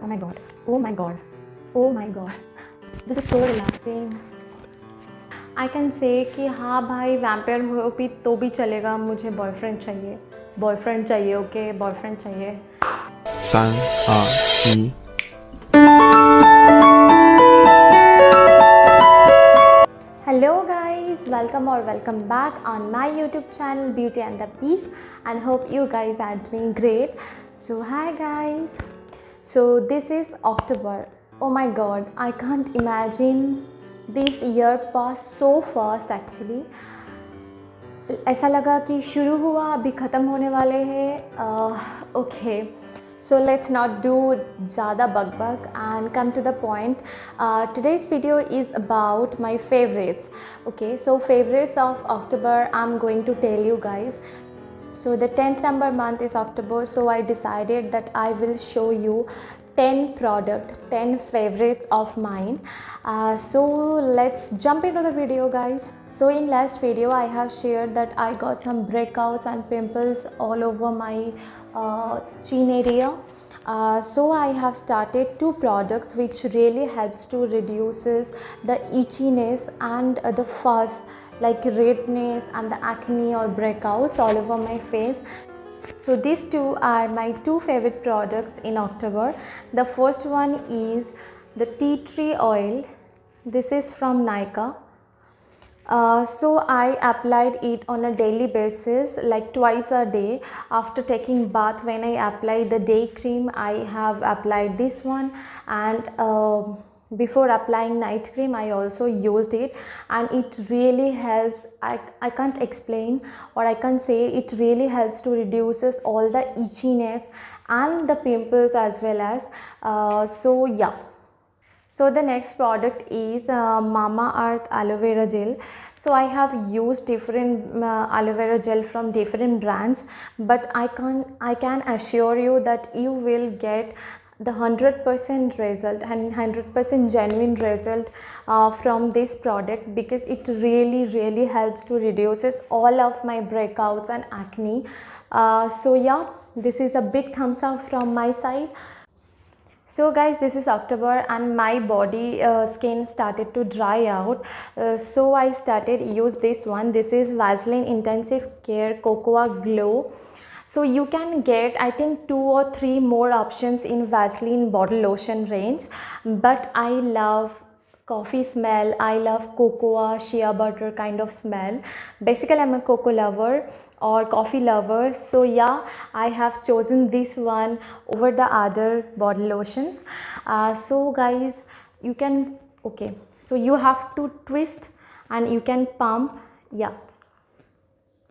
Oh my god, oh my god, oh my god, this is so relaxing. I can say कि हाँ भाई vampire हो भी तो भी चलेगा, मुझे बॉयफ्रेंड चाहिए, ओके बॉयफ्रेंड चाहिए. 3、2、1。Hello guys, welcome back on my YouTube channel Beauty and the Peace, and hope you guys are doing great. So hi guys, so this is October. Oh my god, I can't imagine this year passed so fast actually. ऐसा लगा कि शुरू हुआ अभी ख़त्म होने वाले हैं. Okay, so let's not do ज़्यादा bug and come to the point. Today's video is about my favorites. Okay, so favorites of October I'm going to tell you guys. So the 10th number month is October, so I decided that I will show you 10 favorites of mine. So let's jump into the video guys. So in last video I have shared that I got some breakouts and pimples all over my chin area. So I have started 2 products which really helps to reduces the itchiness and the fuzz like redness and the acne or breakouts all over my face. So these 2 are my 2 favorite products in October. The first one is the tea tree oil. This is from Nykaa. So I applied it on a daily basis, like twice a day. After taking bath, when I apply the day cream, I have applied this one, and before applying night cream I also used it, and it really helps. I can't explain, or I can say it really helps to reduces all the itchiness and the pimples as well as so yeah. So the next product is Mamaearth aloe vera gel. So I have used different aloe vera gel from different brands, but I can assure you that you will get the 100% result and 100% genuine result from this product, because it really helps to reduces all of my breakouts and acne. So yeah, this is a big thumbs up from my side. So guys, this is October and my body skin started to dry out, so I started use this one. This is Vaseline Intensive Care Cocoa Glow. So you can get I think 2 or 3 more options in Vaseline bottle lotion range, but I love coffee smell, I love cocoa shea butter kind of smell. Basically I'm a cocoa lover or coffee lover, so yeah, I have chosen this one over the other body lotions. So guys, you can, okay, so you have to twist and you can pump, yeah.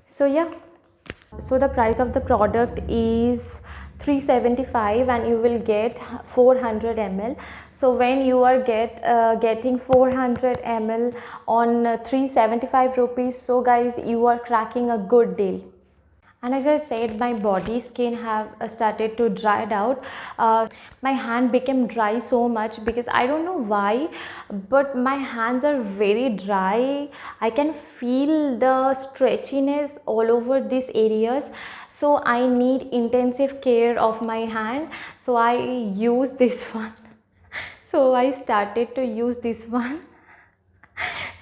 So yeah, so the price of the product is 375 and you will get 400 ml. So when you are getting 400 ml on 375 rupees, so guys, you are cracking a good deal. And as I said, my body skin have started to dry out. My hand became dry so much because I don't know why, but my hands are very dry. I can feel the stretchiness all over these areas, so I need intensive care of my hand. So I use this one. So I started to use this one.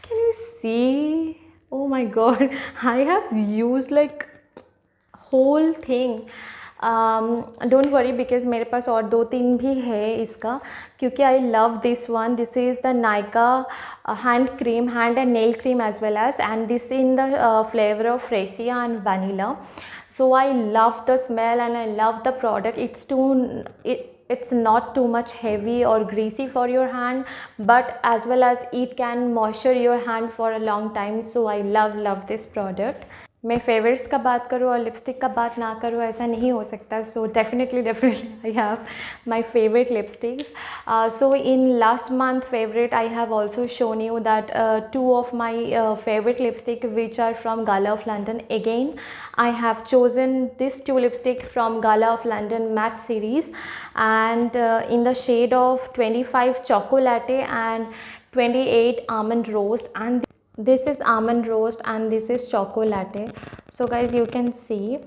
Can you see? Oh my god, I have used like whole thing. Don't worry, because मेरे पास और 2-3 भी है इसका, क्योंकि I love this one. This is the Nykaa hand and nail cream as well as, and this in the flavor of freesia and vanilla. So I love the smell and I love the product. It's not too much heavy or greasy for your hand, but as well as it can moisture your hand for a long time. So I love this product. मैं favourites का बात करूँ और lipstick का बात ना करूँ, ऐसा नहीं हो सकता. So definitely I have my favourite lipsticks. So in last month favourite I have also shown you that 2 of my favorite lipstick which are from Gala of London. Again, I have chosen this 2 lipstick from Gala of London matte series, and in the shade of 25 Choco Latte and 28 Almond Roast, and this is Almond Roast and this is Choco Latte. So guys, you can see,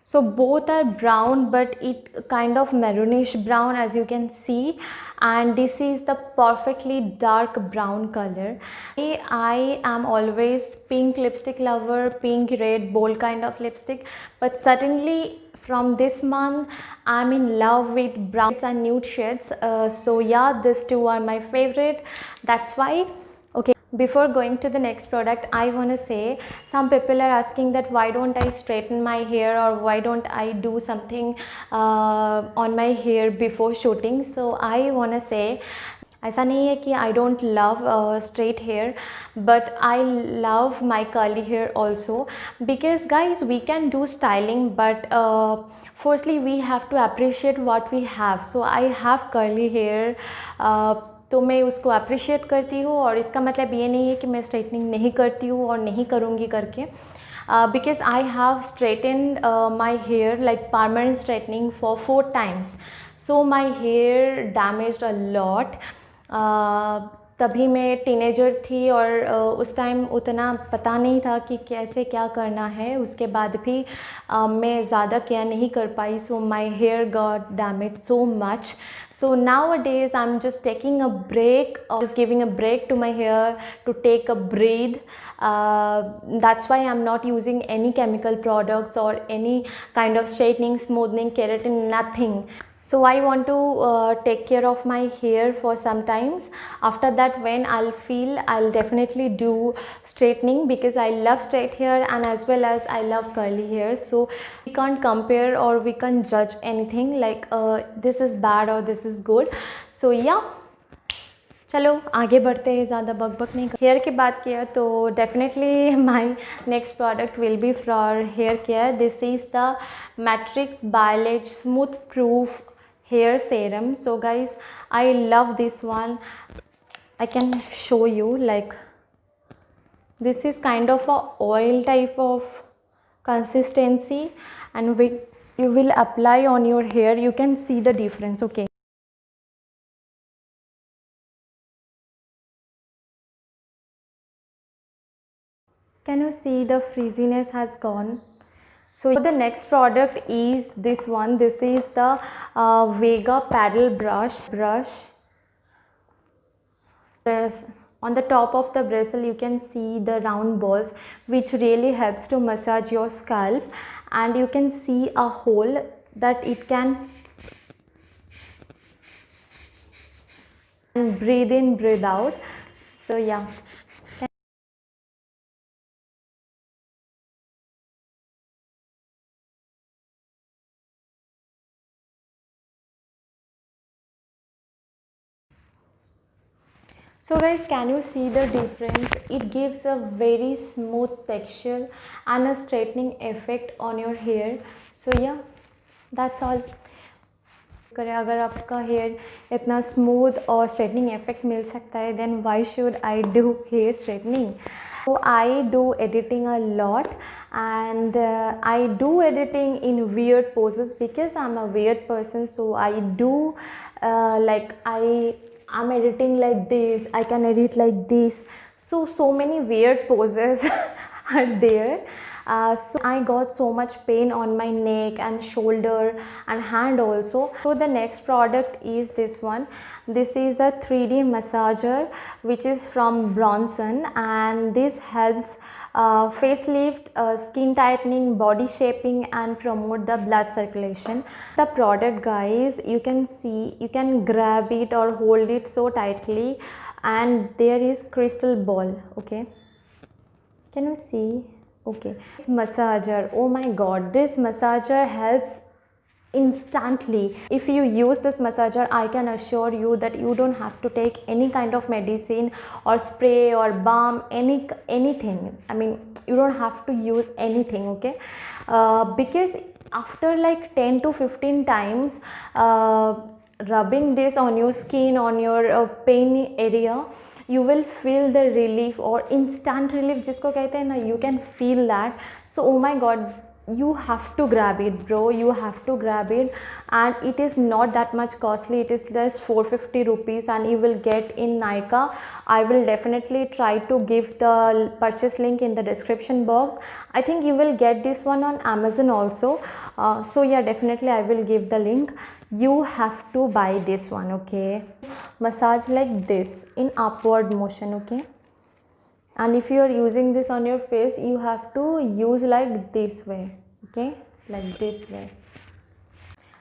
So both are brown, but it kind of maroonish brown, as you can see, and this is the perfectly dark brown color. I am always pink lipstick lover, pink, red, bold kind of lipstick, but suddenly from this month I'm in love with browns and nude shades. So yeah, these two are my favorite. That's why. Okay, before going to the next product, I want to say, some people are asking that why don't I straighten my hair, or why don't I do something on my hair before shooting. So I want to say, ऐसा नहीं है कि I don't love straight hair, but I love my curly hair also, because guys, we can do styling, but firstly we have to appreciate what we have. So I have curly hair, तो मैं उसको appreciate करती हूँ, और इसका मतलब ये नहीं है कि मैं स्ट्रेटनिंग नहीं करती हूँ और नहीं करूँगी करके, because I have straightened my hair, like permanent straightening, for 4 times. So my hair damaged a lot. तभी मैं टीनेजर थी, और उस टाइम उतना पता नहीं था कि कैसे क्या करना है. उसके बाद भी मैं ज़्यादा केयर नहीं कर पाई. So my hair got damage so much. So nowadays I'm just taking a break, or just giving a break to my hair to take a breathe. That's why I'm not using any chemical products or any kind of straightening, smoothing, keratin, nothing. So I want to take care of my hair for some times. After that, when I'll feel, I'll definitely do straightening, because I love straight hair and as well as I love curly hair. So we can't compare or we can't judge anything like this is bad or this is good. So yeah, चलो आगे बढ़ते हैं, ज़्यादा बक नहीं. Hair की बात किया तो definitely my next product will be for hair care. This is the Matrix Biolage smooth proof hair serum. So guys, I love this one. I can show you, like this is kind of a oil type of consistency, and you will apply on your hair, you can see the difference. Okay, can you see the frizziness has gone? So the next product is this one. This is the Vega paddle brush. On the top of the bristle you can see the round balls, which really helps to massage your scalp, and you can see a hole that it can breathe in, breathe out. So yeah. So guys, can you see the difference? It gives a very smooth texture and a straightening effect on your hair. So yeah, that's all. अगर आपका hair इतना smooth और straightening effect मिल सकता है, then why should I do hair straightening? So I do editing a lot, and I do editing in weird poses because I'm a weird person. So I do like I'm editing like this, I can edit like this. So many weird poses are there. So I got so much pain on my neck and shoulder and hand also. So the next product is this one. This is a 3D massager which is from Bronson, and this helps facelift, skin tightening, body shaping, and promote the blood circulation. The product, guys, you can see, you can grab it or hold it so tightly, and there is crystal ball. Okay, can you see? Okay, this massager, oh my god, this massager helps instantly. If you use this massager, I can assure you that you don't have to take any kind of medicine or spray or balm, anything. I mean, you don't have to use anything. Okay, because after like 10 to 15 times rubbing this on your skin, on your pain area, you will feel the relief or instant relief जिसको कहते हैं ना, you can feel that. So oh my god, you have to grab it, bro. You have to grab it, and it is not that much costly. It is just 450 rupees, and you will get in Nykaa. I will definitely try to give the purchase link in the description box. I think you will get this one on Amazon also. So yeah, definitely I will give the link. You have to buy this one, okay? Massage like this in upward motion, okay? And if you are using this on your face, you have to use like this way, okay, like this way.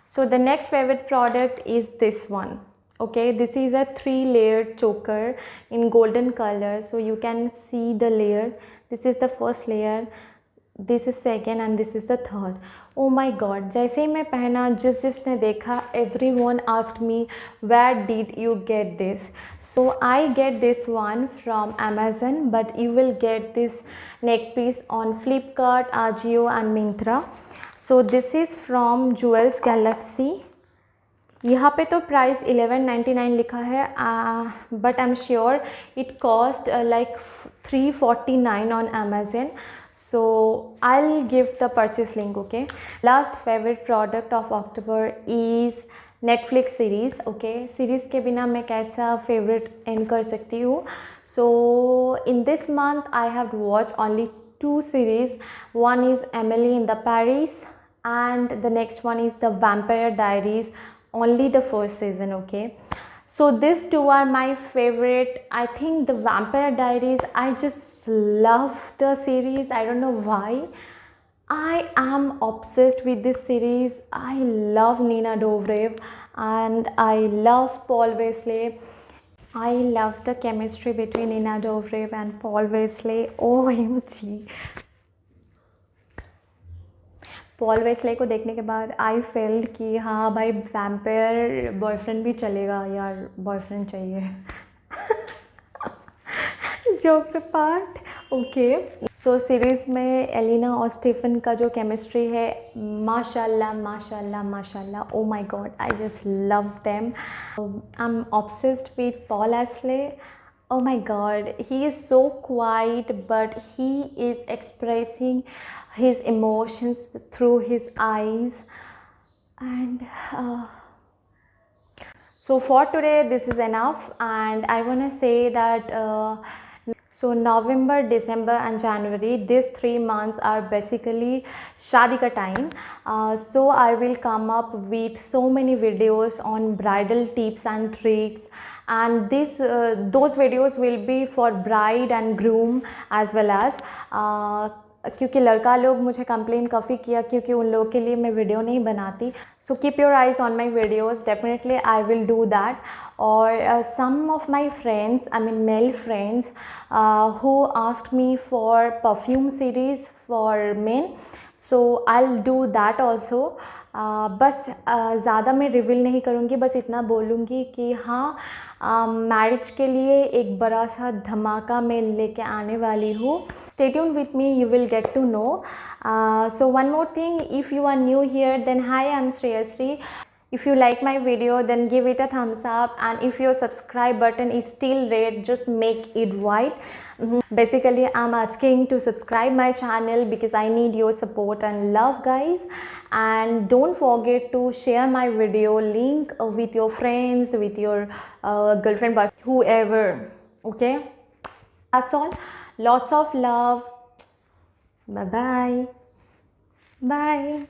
So the next favorite product is this one, okay? This is a 3-layered choker in golden color, so you can see the layer. This is the first layer, this is second, and this is the third. Oh my god, जैसे ही मैं पहना, जिसने देखा, everyone asked me where did you get this. So I get this one from Amazon, but you will get this neck piece on Flipkart, Ajio and Myntra. So this is from Jewels Galaxy. यहाँ पे तो price 1199 लिखा है, but I am sure it cost like 349 on Amazon. So I'll give the purchase link, okay? Last favorite product of October is Netflix series, okay? Series के बिना मैं कैसा favorite end कर सकती हूँ? So in this month I have watched only 2 series. One is Emily in the Paris, and the next one is The Vampire Diaries, only the first season, okay? So these two are my favorite. I think The Vampire Diaries, I just love the series. I don't know why. I am obsessed with this series. I love Nina Dobrev and I love Paul Wesley. I love the chemistry between Nina Dobrev and Paul Wesley. OMG. Paul Wesley को देखने के बाद I felt कि हाँ भाई, vampire boyfriend भी चलेगा यार, बॉयफ्रेंड चाहिए. Jokes apart, okay. सो सीरीज़ में एलिना और स्टीफन का जो केमिस्ट्री है, माशाल्लाह माशाल्लाह माशाल्लाह. Oh my God, I just love them. I am obsessed with Paul Wesley. Oh my god, he is so quiet, but he is expressing his emotions through his eyes. And so for today this is enough, and I want to say that so November, December and January, these 3 months are basically शादी का time. So I will come up with so many videos on bridal tips and tricks, and those videos will be for bride and groom as well as क्योंकि लड़का लोग मुझे complain काफ़ी किया क्योंकि उन लोगों के लिए मैं वीडियो नहीं बनाती. So keep your eyes on my videos, definitely I will do that. और some of my friends, I mean male friends, who asked me for perfume series for men, so I'll do that also. बस ज़्यादा मैं reveal नहीं करूँगी, बस इतना बोलूँगी कि हाँ, मैरिज के लिए एक बड़ा सा धमाका मैं लेके आने वाली हूँ. Stay tuned with me, you will get to know. So one more thing, if you are new here, then hi, I'm Shreyasri. If you like my video, then give it a thumbs up, and if your subscribe button is still red, just make it white. Basically I'm asking to subscribe my channel because I need your support and love, guys. And don't forget to share my video link with your friends, with your girlfriend, boyfriend, whoever, okay? That's all. Lots of love. Bye bye. Bye.